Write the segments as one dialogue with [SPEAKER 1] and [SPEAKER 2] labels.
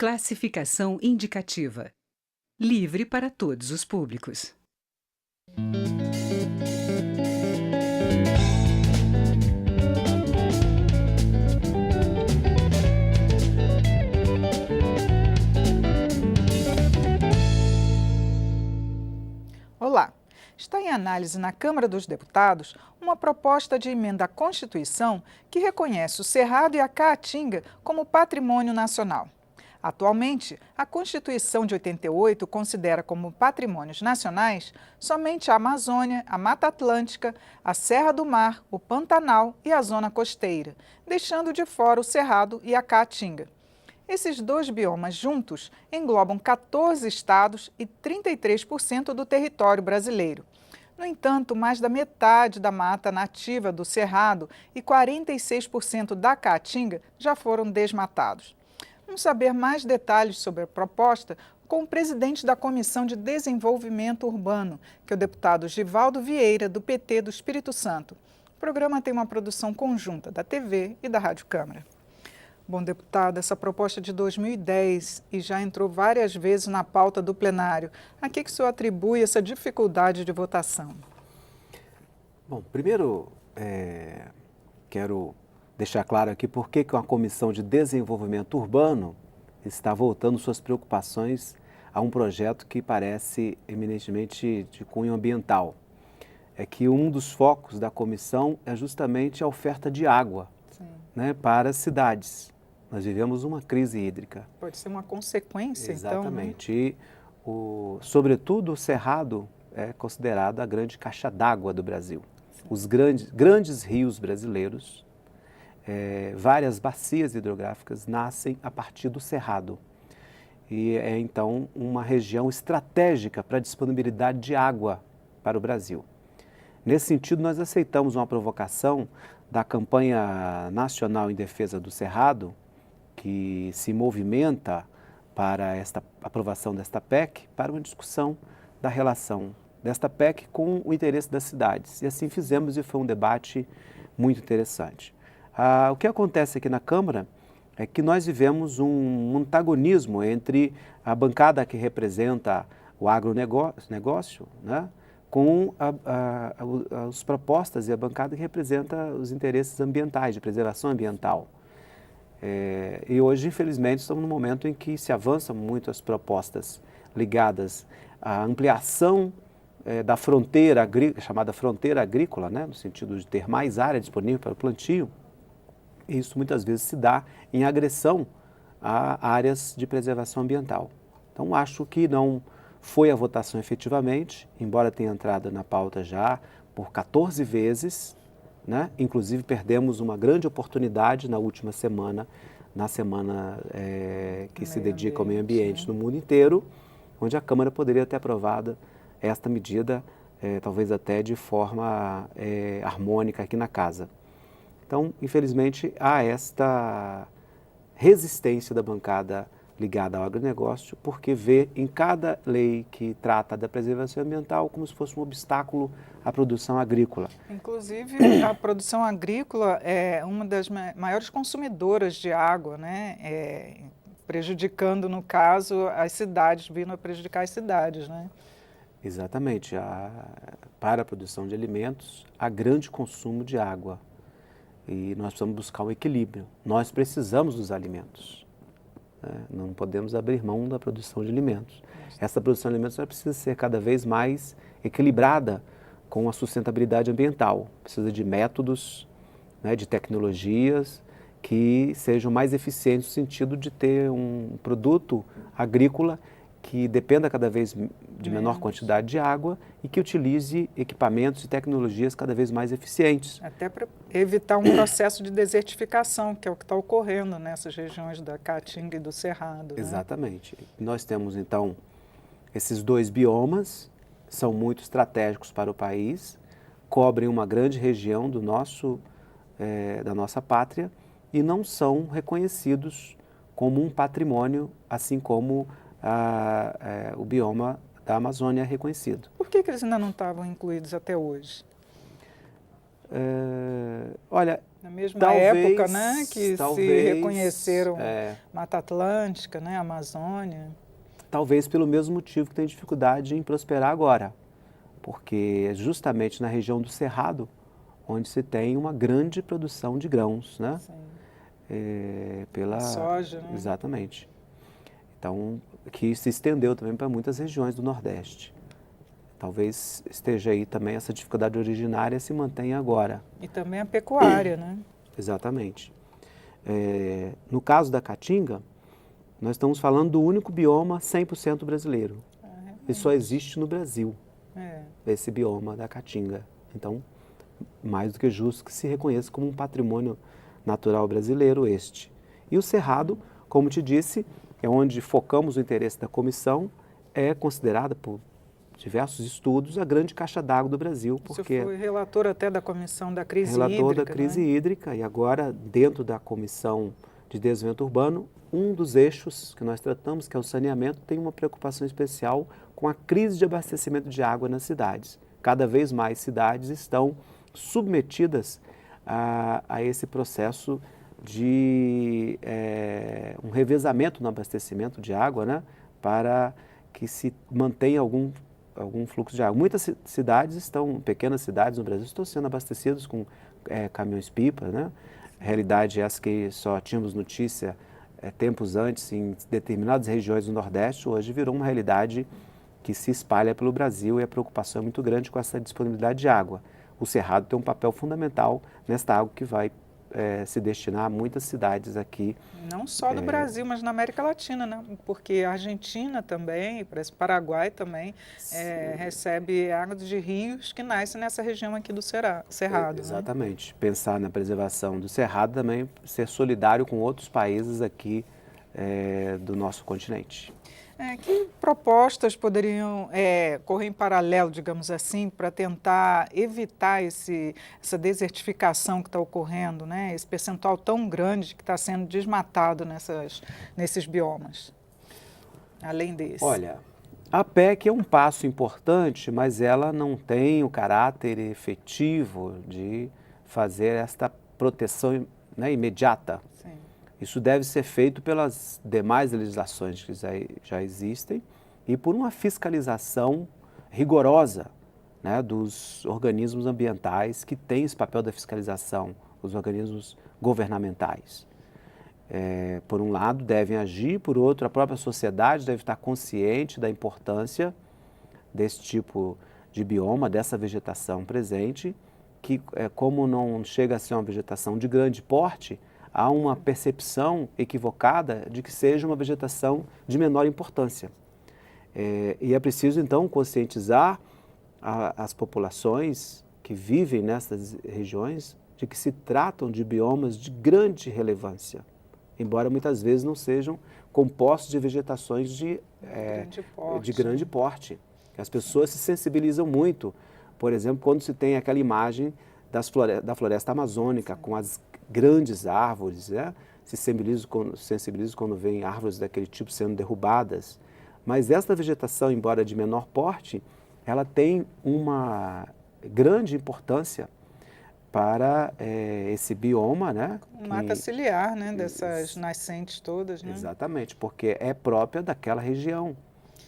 [SPEAKER 1] Classificação indicativa. Livre para todos os públicos.
[SPEAKER 2] Olá! Está em análise na Câmara dos Deputados uma proposta de emenda à Constituição que reconhece o Cerrado e a Caatinga como patrimônio nacional. Atualmente, a Constituição de 88 considera como patrimônios nacionais somente a Amazônia, a Mata Atlântica, a Serra do Mar, o Pantanal e a Zona Costeira, deixando de fora o Cerrado e a Caatinga. Esses dois biomas juntos englobam 14 estados e 33% do território brasileiro. No entanto, mais da metade da mata nativa do Cerrado e 46% da Caatinga já foram desmatados. Vamos saber mais detalhes sobre a proposta com o presidente da Comissão de Desenvolvimento Urbano, que é o deputado Givaldo Vieira, do PT do Espírito Santo. O programa tem uma produção conjunta da TV e da Rádio Câmara. Bom, deputado, essa proposta é de 2010 e já entrou várias vezes na pauta do plenário. A que o senhor atribui essa dificuldade de votação?
[SPEAKER 3] Bom, primeiro quero deixar claro aqui por que a Comissão de Desenvolvimento Urbano está voltando suas preocupações a um projeto que parece eminentemente de cunho ambiental. É que um dos focos da comissão é justamente a oferta de água, né, para as cidades. Nós vivemos uma crise hídrica.
[SPEAKER 2] Pode ser uma consequência,
[SPEAKER 3] Exatamente.
[SPEAKER 2] Então, né?
[SPEAKER 3] E, sobretudo, o Cerrado é considerado a grande caixa d'água do Brasil. Sim. Os grandes rios brasileiros, várias bacias hidrográficas nascem a partir do Cerrado. E é, então, uma região estratégica para a disponibilidade de água para o Brasil. Nesse sentido, nós aceitamos uma provocação da Campanha Nacional em Defesa do Cerrado, que se movimenta para esta aprovação desta PEC, para uma discussão da relação desta PEC com o interesse das cidades. E assim fizemos e foi um debate muito interessante. O que acontece aqui na Câmara é que nós vivemos um antagonismo entre a bancada que representa o agronegócio, né, com as propostas e a bancada que representa os interesses ambientais, de preservação ambiental. E hoje, infelizmente, estamos num momento em que se avançam muito as propostas ligadas à ampliação da fronteira chamada fronteira agrícola, né, no sentido de ter mais área disponível para o plantio. E isso muitas vezes se dá em agressão a áreas de preservação ambiental. Então, acho que não foi a votação efetivamente, embora tenha entrado na pauta já por 14 vezes, né? Inclusive perdemos uma grande oportunidade na última semana, na semana que se dedica ao meio ambiente no mundo inteiro, onde a Câmara poderia ter aprovado esta medida, talvez até de forma harmônica aqui na casa. Então, infelizmente, há esta resistência da bancada ligada ao agronegócio, porque vê em cada lei que trata da preservação ambiental como se fosse um obstáculo à produção agrícola.
[SPEAKER 2] Inclusive, a produção agrícola é uma das maiores consumidoras de água, né? Prejudicando, no caso, as cidades, vindo a prejudicar as cidades, né?
[SPEAKER 3] Exatamente. Para a produção de alimentos, há grande consumo de água. E nós precisamos buscar um equilíbrio. Nós precisamos dos alimentos. Não podemos abrir mão da produção de alimentos. Essa produção de alimentos precisa ser cada vez mais equilibrada com a sustentabilidade ambiental. Precisa de métodos, né, de tecnologias que sejam mais eficientes no sentido de ter um produto agrícola que dependa cada vez de menor quantidade de água e que utilize equipamentos e tecnologias cada vez mais eficientes.
[SPEAKER 2] Até para evitar um processo de desertificação, que é o que está ocorrendo nessas regiões da Caatinga e do Cerrado. Né?
[SPEAKER 3] Exatamente. Nós temos, então, esses dois biomas, são muito estratégicos para o país, cobrem uma grande região da nossa pátria e não são reconhecidos como um patrimônio, assim como o bioma da Amazônia é reconhecido.
[SPEAKER 2] Por que eles ainda não estavam incluídos até hoje?
[SPEAKER 3] Olha,
[SPEAKER 2] Na mesma
[SPEAKER 3] talvez,
[SPEAKER 2] época, né, que se reconheceram
[SPEAKER 3] é,
[SPEAKER 2] Mata Atlântica, né, Amazônia.
[SPEAKER 3] talvez pelo mesmo motivo que tem dificuldade em prosperar agora, porque é justamente na região do Cerrado onde se tem uma grande produção de grãos, né?
[SPEAKER 2] Sim.
[SPEAKER 3] Pela
[SPEAKER 2] Soja, né?
[SPEAKER 3] Exatamente. Então, que se estendeu também para muitas regiões do Nordeste. Talvez esteja aí também essa dificuldade originária se mantenha agora.
[SPEAKER 2] E também a pecuária, né?
[SPEAKER 3] Exatamente. No caso da Caatinga, nós estamos falando do único bioma 100% brasileiro. E só existe no Brasil esse bioma da Caatinga. Então, mais do que justo que se reconheça como um patrimônio natural brasileiro este. E o Cerrado, como te disse, é onde focamos o interesse da comissão, é considerada por diversos estudos a grande caixa d'água do Brasil, porque
[SPEAKER 2] Você foi relator até da comissão da crise
[SPEAKER 3] relator
[SPEAKER 2] hídrica,
[SPEAKER 3] da crise
[SPEAKER 2] né?
[SPEAKER 3] hídrica e agora dentro da comissão de desenvolvimento urbano, um dos eixos que nós tratamos, que é o saneamento, tem uma preocupação especial com a crise de abastecimento de água nas cidades. Cada vez mais cidades estão submetidas a esse processo de um revezamento no abastecimento de água, né, para que se mantenha algum fluxo de água. Muitas cidades pequenas cidades no Brasil, estão sendo abastecidas com caminhões-pipa, né? A realidade é essa que só tínhamos notícia tempos antes em determinadas regiões do Nordeste, hoje virou uma realidade que se espalha pelo Brasil e a preocupação é muito grande com essa disponibilidade de água. O Cerrado tem um papel fundamental nesta água que vai se destinar a muitas cidades aqui.
[SPEAKER 2] Não só do Brasil, mas na América Latina, né? Porque a Argentina também, parece Paraguai também, recebe água de rios que nascem nessa região aqui do Cerrado.
[SPEAKER 3] Exatamente. Né? Pensar na preservação do Cerrado também, ser solidário com outros países aqui do nosso continente.
[SPEAKER 2] Que propostas poderiam correr em paralelo, digamos assim, para tentar evitar essa desertificação que está ocorrendo, né? Esse percentual tão grande que está sendo desmatado nesses biomas, além desse?
[SPEAKER 3] Olha, a PEC é um passo importante, mas ela não tem o caráter efetivo de fazer esta proteção, né, imediata.
[SPEAKER 2] Sim.
[SPEAKER 3] Isso deve ser feito pelas demais legislações que já existem e por uma fiscalização rigorosa, né, dos organismos ambientais que têm esse papel da fiscalização, os organismos governamentais. Por um lado, devem agir, por outro, a própria sociedade deve estar consciente da importância desse tipo de bioma, dessa vegetação presente, que como não chega a ser uma vegetação de grande porte, há uma percepção equivocada de que seja uma vegetação de menor importância. E é preciso, então, conscientizar as populações que vivem nessas regiões de que se tratam de biomas de grande relevância, embora muitas vezes não sejam compostos de vegetações de grande porte. As pessoas se sensibilizam muito, por exemplo, quando se tem aquela imagem da floresta amazônica com as grandes árvores, né? Se sensibilizam quando veem árvores daquele tipo sendo derrubadas. Mas esta vegetação, embora de menor porte, ela tem uma grande importância para esse bioma, né?
[SPEAKER 2] Mata ciliar, né? Dessas nascentes todas, né?
[SPEAKER 3] Exatamente, porque é própria daquela região.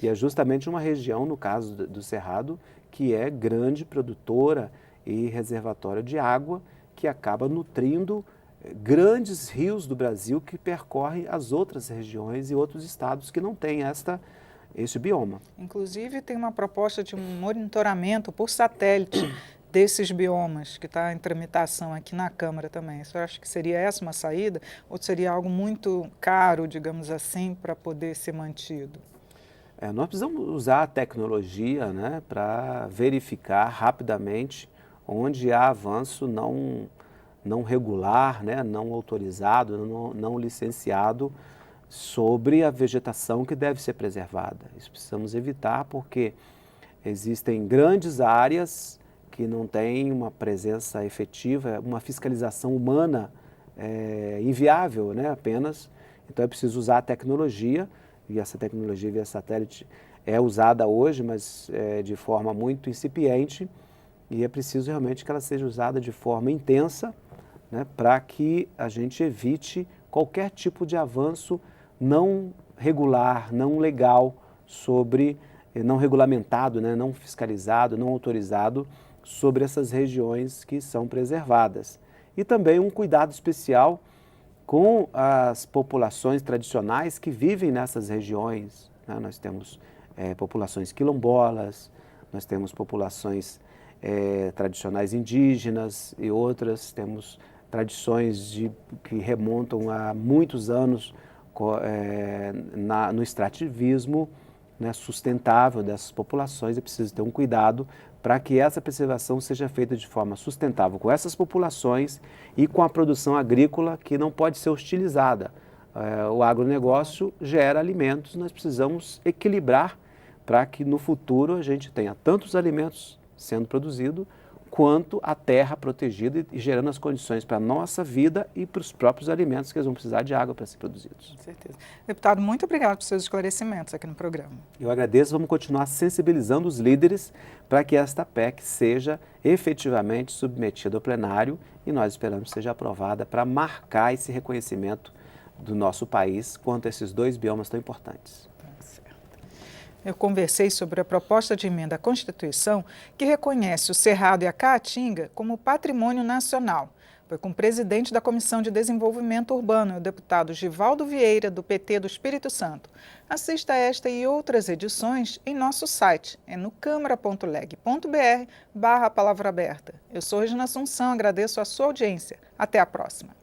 [SPEAKER 3] E é justamente uma região, no caso do Cerrado, que é grande produtora e reservatória de água, que acaba nutrindo grandes rios do Brasil que percorrem as outras regiões e outros estados que não têm este bioma.
[SPEAKER 2] Inclusive, tem uma proposta de um monitoramento por satélite desses biomas, que está em tramitação aqui na Câmara também. Você acha que seria essa uma saída? Ou seria algo muito caro, digamos assim, para poder ser mantido?
[SPEAKER 3] Nós precisamos usar a tecnologia, né, para verificar rapidamente onde há avanço não regular, né, não autorizado, não licenciado sobre a vegetação que deve ser preservada. Isso precisamos evitar porque existem grandes áreas que não têm uma presença efetiva, uma fiscalização humana inviável, né, apenas. Então é preciso usar a tecnologia, e essa tecnologia via satélite é usada hoje, mas de forma muito incipiente, e é preciso realmente que ela seja usada de forma intensa, né, para que a gente evite qualquer tipo de avanço não regular, não legal, não regulamentado, né, não fiscalizado, não autorizado sobre essas regiões que são preservadas. E também um cuidado especial com as populações tradicionais que vivem nessas regiões, né? Nós temos populações quilombolas, nós temos populações tradicionais indígenas e outras, temos tradições que remontam a muitos anos no extrativismo, né, sustentável dessas populações. É preciso ter um cuidado para que essa preservação seja feita de forma sustentável com essas populações e com a produção agrícola que não pode ser hostilizada. O agronegócio gera alimentos, nós precisamos equilibrar para que no futuro a gente tenha tanto os alimentos sendo produzidos, quanto a terra protegida e gerando as condições para a nossa vida e para os próprios alimentos que eles vão precisar de água para ser produzidos.
[SPEAKER 2] Com certeza. Deputado, muito obrigado por seus esclarecimentos aqui no programa.
[SPEAKER 3] Eu agradeço, vamos continuar sensibilizando os líderes para que esta PEC seja efetivamente submetida ao plenário e nós esperamos que seja aprovada para marcar esse reconhecimento do nosso país quanto a esses dois biomas tão importantes.
[SPEAKER 2] Eu conversei sobre a proposta de emenda à Constituição que reconhece o Cerrado e a Caatinga como patrimônio nacional. Foi com o presidente da Comissão de Desenvolvimento Urbano, o deputado Givaldo Vieira, do PT do Espírito Santo. Assista a esta e outras edições em nosso site, no câmara.leg.br/palavra aberta. Eu sou Regina Assunção, agradeço a sua audiência. Até a próxima.